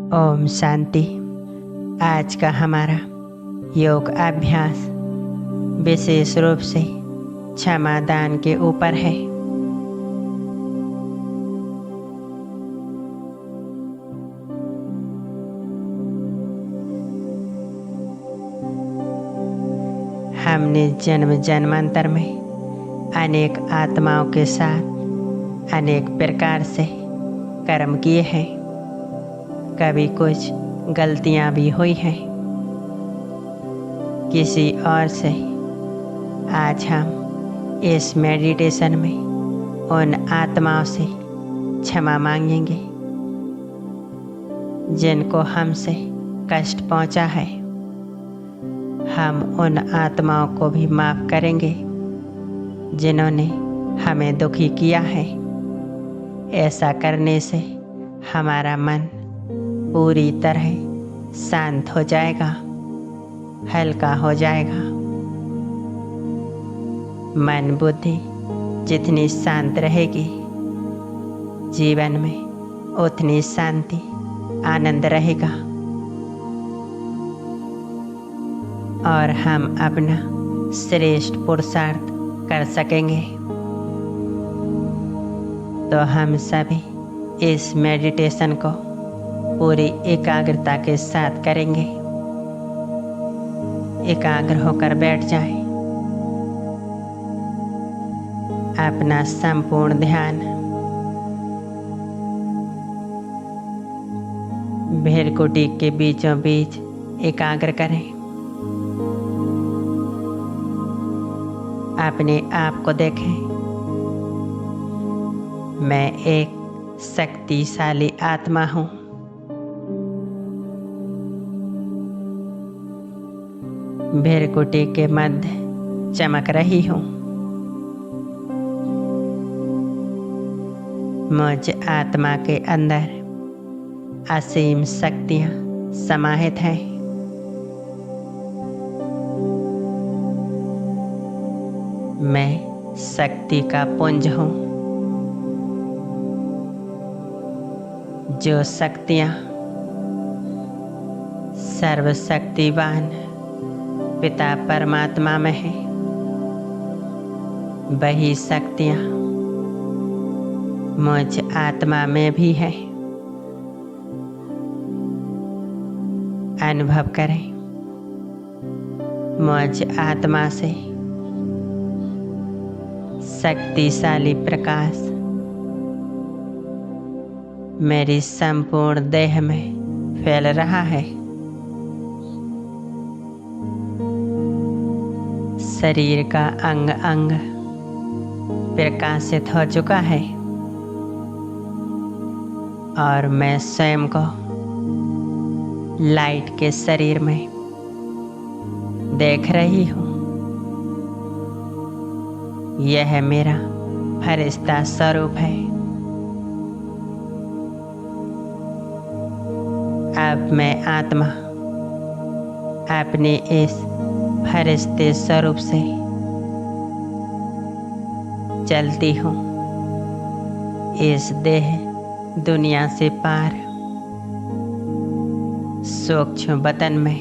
ओम शांति। आज का हमारा योग अभ्यास विशेष रूप से क्षमादान के ऊपर है। हमने जन्म जन्मांतर में अनेक आत्माओं के साथ अनेक प्रकार से कर्म किए हैं। कभी कुछ गलतियां भी हुई हैं किसी और से। आज हम इस मेडिटेशन में उन आत्माओं से क्षमा मांगेंगे जिनको हमसे कष्ट पहुंचा है। हम उन आत्माओं को भी माफ़ करेंगे जिन्होंने हमें दुखी किया है। ऐसा करने से हमारा मन पूरी तरह शांत हो जाएगा, हल्का हो जाएगा। मन बुद्धि जितनी शांत रहेगी, जीवन में उतनी शांति आनंद रहेगा और हम अपना श्रेष्ठ पुरुषार्थ कर सकेंगे। तो हम सभी इस मेडिटेशन को पूरी एकाग्रता के साथ करेंगे। एकाग्र होकर बैठ जाएं। अपना संपूर्ण ध्यान भृकुटी के बीचों बीच एकाग्र करें। अपने आप को देखें। मैं एक शक्तिशाली आत्मा हूँ। भृकुटी के मध्य चमक रही हूँ। मुझ आत्मा के अंदर असीम शक्तियाँ समाहित हैं। मैं शक्ति का पुंज हूँ। जो शक्तियाँ सर्वशक्तिवान पिता परमात्मा में है, वही शक्तियाँ मुझ आत्मा में भी है। अनुभव करें। मुझ आत्मा से शक्तिशाली प्रकाश मेरी संपूर्ण देह में फैल रहा है। शरीर का अंग अंग प्रकाशित हो चुका है और मैं स्वयं को लाइट के शरीर में देख रही हूँ। यह मेरा फरिश्ता स्वरूप है। अब मैं आत्मा अपने इस फरिश्ते स्वरूप से चलती हूँ। इस देह दुनिया से पार सूक्ष्म वतन में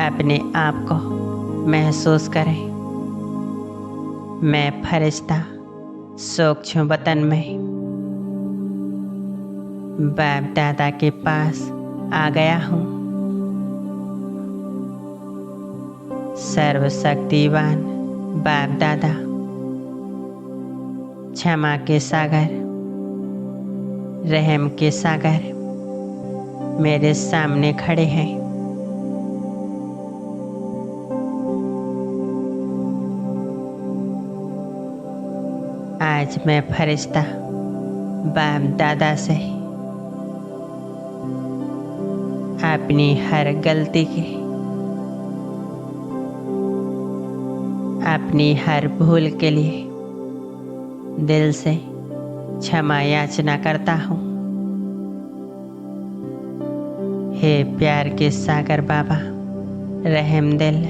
अपने आप को महसूस करें। मैं फरिश्ता सूक्ष्म वतन में बाप दादा के पास आ गया हूँ। सर्वशक्तिवान बाप दादा क्षमा के सागर, रहम के सागर मेरे सामने खड़े हैं। आज मैं फरिश्ता बाप दादा से अपनी हर गलती की, अपनी हर भूल के लिए दिल से क्षमा याचना करता हूँ। हे प्यार के सागर बाबा रहम दिल,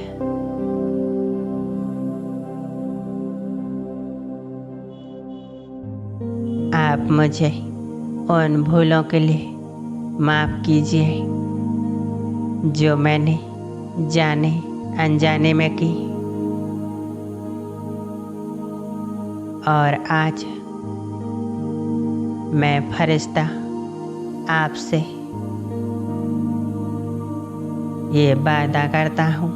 आप मुझे उन भूलों के लिए माफ़ कीजिए जो मैंने जाने अनजाने में की। और आज मैं फरिश्ता आपसे ये वादा करता हूँ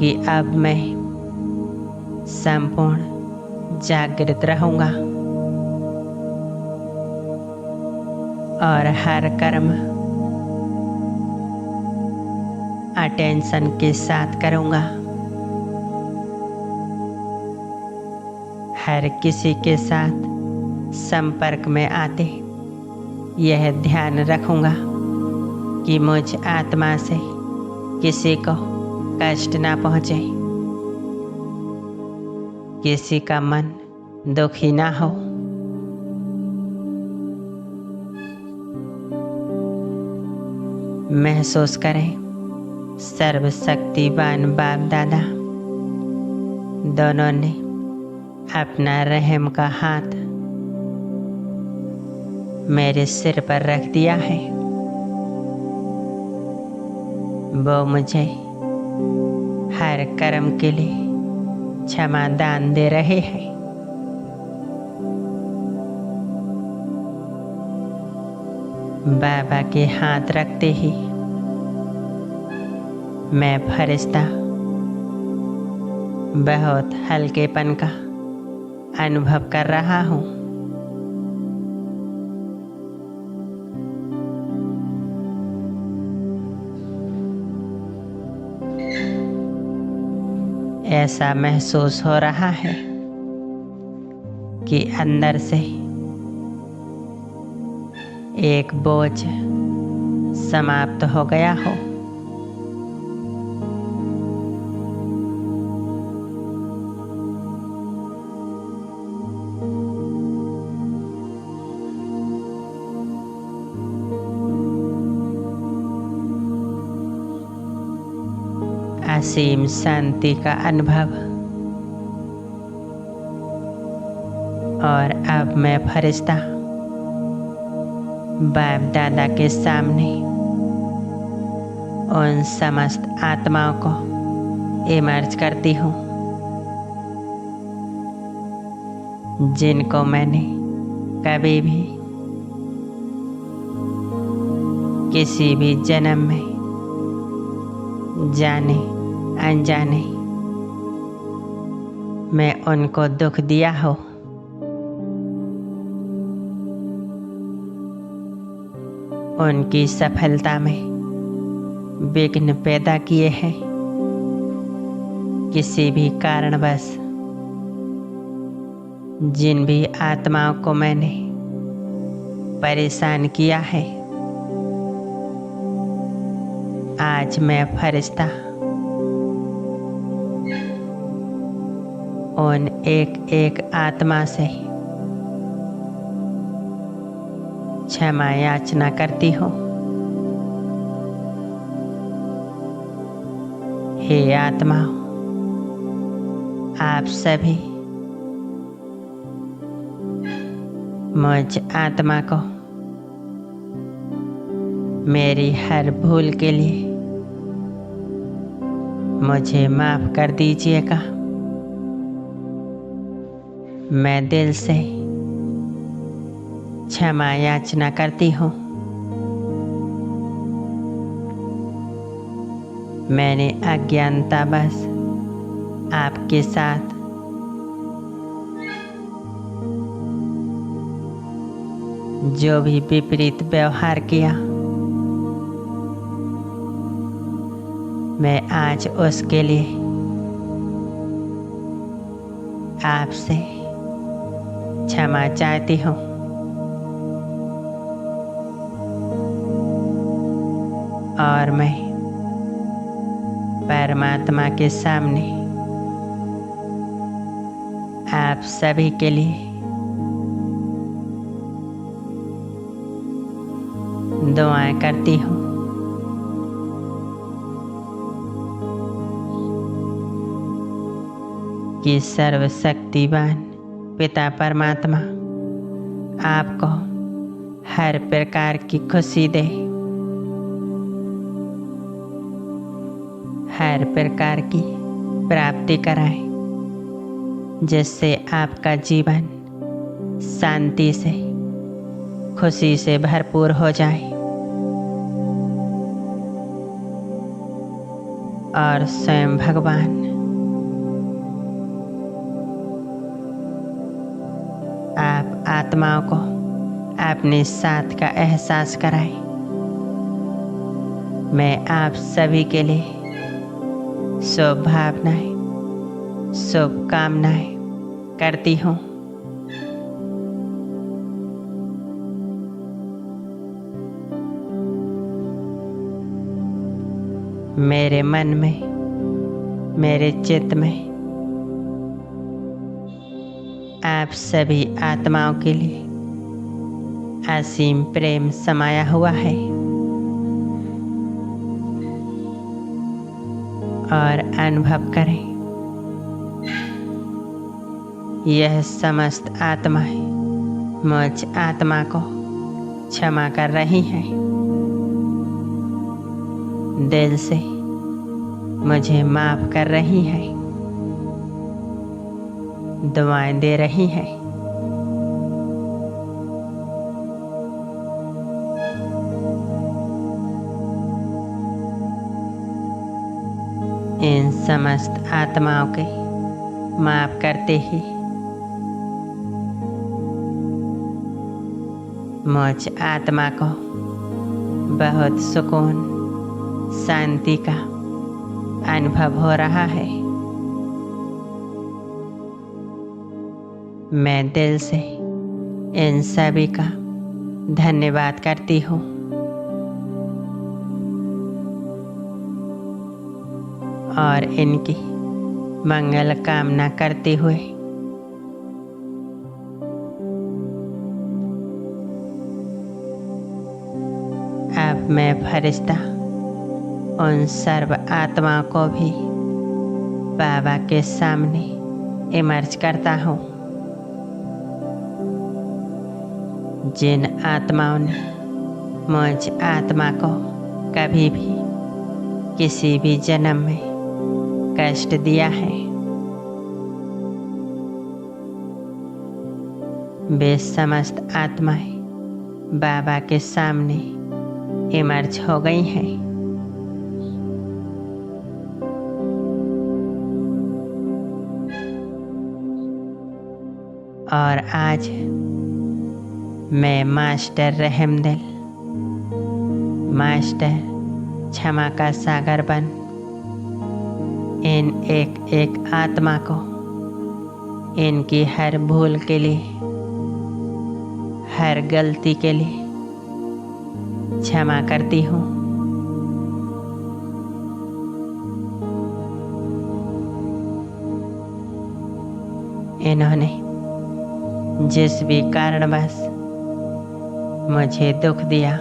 कि अब मैं संपूर्ण जागृत रहूँगा और हर कर्म अटेंशन के साथ करूँगा। हर किसी के साथ संपर्क में आते यह ध्यान रखूँगा कि मुझ आत्मा से किसी को कष्ट ना पहुँचे, किसी का मन दुखी ना हो। महसूस करें सर्वशक्तिवान बाप दादा दोनों ने अपना रहम का हाथ मेरे सिर पर रख दिया है। वो मुझे हर कर्म के लिए क्षमा दान दे रहे हैं। बाबा के हाथ रखते ही मैं फरिश्ता बहुत हल्केपन का अनुभव कर रहा हूँ। ऐसा महसूस हो रहा है कि अंदर से एक बोझ समाप्त हो गया हो। असीम शांति का अनुभव। और अब मैं फरिश्ता बाप दादा के सामने उन समस्त आत्माओं को इमर्ज करती हूँ जिनको मैंने कभी भी किसी भी जन्म में जाने अनजाने मैं उनको दुख दिया हो। उनकी सफलता में विघ्न पैदा किए हैं। किसी भी कारणवश जिन भी आत्माओं को मैंने परेशान किया है, आज मैं फरिश्ता उन एक एक आत्मा से क्षमा याचना करती हूँ। हे आत्माओं, आप सभी मुझ आत्मा को मेरी हर भूल के लिए मुझे माफ कर दीजिएगा। मैं दिल से क्षमा याचना करती हूँ। मैंने अज्ञानतावश आपके साथ जो भी विपरीत व्यवहार किया, मैं आज उसके लिए आपसे क्षमा चाहती हूँ। और मैं परमात्मा के सामने आप सभी के लिए दुआएं करती हूँ। कि सर्वशक्तिवान पिता परमात्मा आपको हर प्रकार की खुशी दे, हर प्रकार की प्राप्ति कराए, जिससे आपका जीवन शांति से, खुशी से भरपूर हो जाए और स्वयं भगवान आप आत्माओं को अपने साथ का एहसास कराए। मैं आप सभी के लिए शुभ भावनाएं, शुभकामनाएं करती हूँ। मेरे मन में, मेरे चित्त में आप सभी आत्माओं के लिए असीम प्रेम समाया हुआ है और अनुभव करें, यह समस्त आत्माएं मुझ आत्मा को क्षमा कर रही हैं, दिल से मुझे माफ कर रही हैं, दुआएं दे रही हैं। इन समस्त आत्माओं के माफ करते ही मुझ आत्मा को बहुत सुकून, शांति का अनुभव हो रहा है। मैं दिल से इन सभी का धन्यवाद करती हूँ। और इनकी मंगल कामना करते हुए अब मैं फरिश्ता उन सर्व आत्माओं को भी बाबा के सामने इमर्ज करता हूँ, जिन आत्माओं ने मुझ आत्मा को कभी भी किसी भी जन्म में कष्ट दिया है। वे समस्त आत्माएं बाबा के सामने इमर्ज हो गई हैं। और आज मैं मास्टर रहमदिल, मास्टर क्षमा का सागर बन इन एक एक आत्मा को इनकी हर भूल के लिए, हर गलती के लिए क्षमा करती हूँ। इन्होंने जिस भी कारणवश मुझे दुख दिया,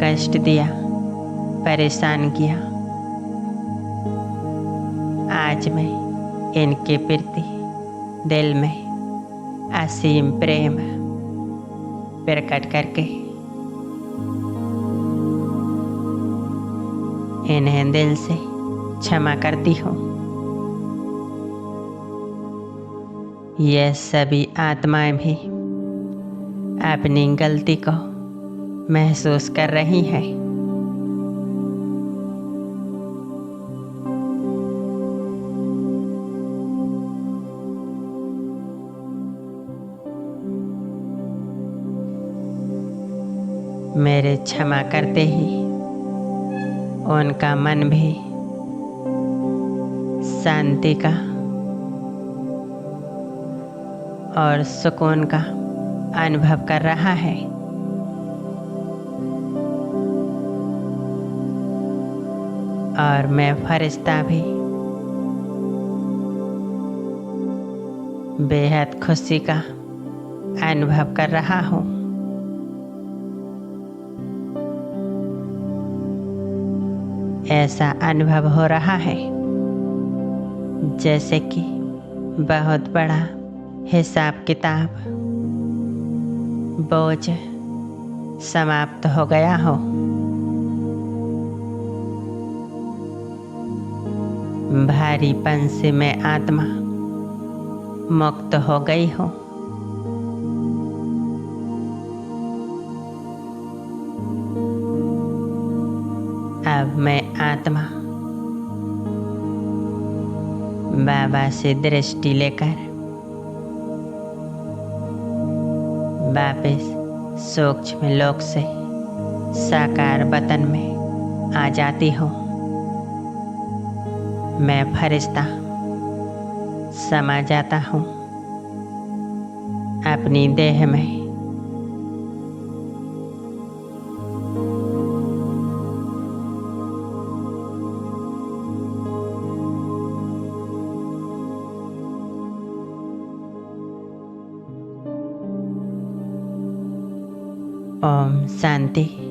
कष्ट दिया, परेशान किया, आज मैं इनके प्रति दिल में असीम प्रेम प्रकट करके इन्हें दिल से क्षमा करती हूँ। ये सभी आत्माएं भी अपनी गलती को महसूस कर रही हैं। मेरे क्षमा करते ही उनका मन भी शांति का और सुकून का अनुभव कर रहा है। और मैं फरिश्ता भी बेहद खुशी का अनुभव कर रहा हूँ। ऐसा अनुभव हो रहा है जैसे कि बहुत बड़ा हिसाब किताब बोझ समाप्त हो गया हो। भारीपन से मैं आत्मा मुक्त हो गई हूँ। अब मैं आत्मा बाबा से दृष्टि लेकर वापस सूक्ष्म लोक से साकार वतन में आ जाती हूँ। मैं फरिश्ता समा जाता हूँ अपनी देह में। ओम शांति।